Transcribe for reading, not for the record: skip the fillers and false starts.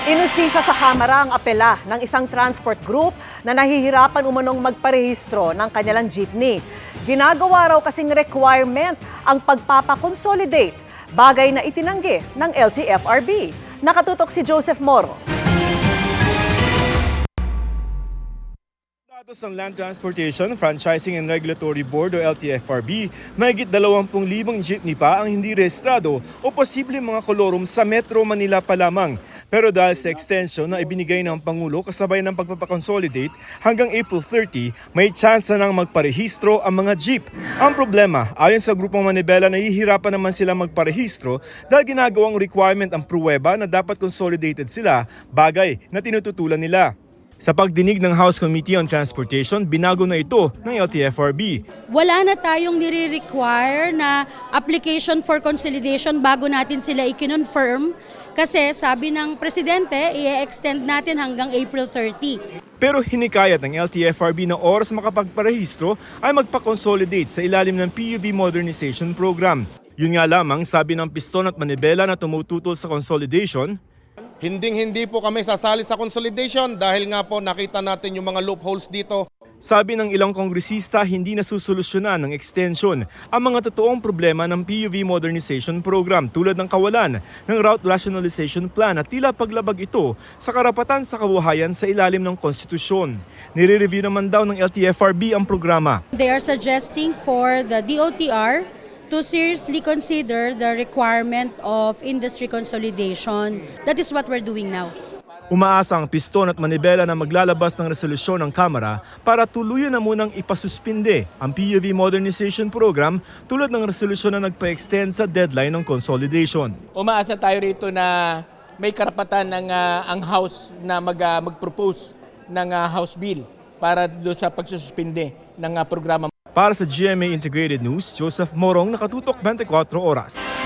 Inusisa sa Kamara ang apela ng isang transport group na nahihirapan umanong magparehistro ng kanilang jeepney. Ginagawa raw kasing requirement ang pagpapakonsolidate, bagay na itinanggi ng LTFRB. Nakatutok si Joseph Moro. Datos ng Land Transportation, Franchising and Regulatory Board o LTFRB, mahigit 20,000 jeepney pa ang hindi rehistrado o posibleng mga kolorum sa Metro Manila pa lamang. Pero dahil sa extension na ibinigay ng Pangulo kasabay ng pagpapakonsolidate hanggang April 30, may tsansa nang magparehistro ang mga jeep. Ang problema, ayon sa grupong Manibela, nahihirapan naman sila magparehistro dahil ginagawang requirement ang pruweba na dapat consolidated sila, bagay na tinututulan nila. Sa pagdinig ng House Committee on Transportation, binago na ito ng LTFRB. Wala na tayong nire-require na application for consolidation bago natin sila i-confirm kasi sabi ng Presidente, i-extend natin hanggang April 30. Pero hinikayat ng LTFRB na oras makapagparehistro ay magpa-consolidate sa ilalim ng PUV Modernization Program. Yun nga lamang, sabi ng Piston at Manibela na tumututol sa consolidation, Hindi po kami sasali sa consolidation dahil nga po nakita natin yung mga loopholes dito. sabi ng ilang kongresista, hindi nasusolusyonan ng extension ang mga totoong problema ng PUV Modernization Program tulad ng kawalan ng Route Rationalization Plan at tila paglabag ito sa karapatan sa kabuhayan sa ilalim ng konstitusyon. Nire-review naman daw ng LTFRB ang programa. They are suggesting for the DOTR to seriously consider the requirement of industry consolidation. That is what we're doing now. Umaasa ang Piston at Manibela na maglalabas ng resolusyon ng Kamara para tuluyan na munang ipasuspinde ang PUV Modernization Program tulad ng resolusyon na nagpa-extend sa deadline ng consolidation. Umaasa tayo rito na may karapatan ng ang House na mag-propose ng House Bill para doon sa pagsususpinde ng programa. Para sa GMA Integrated News, Joseph Morong, Nakatutok 24 Oras.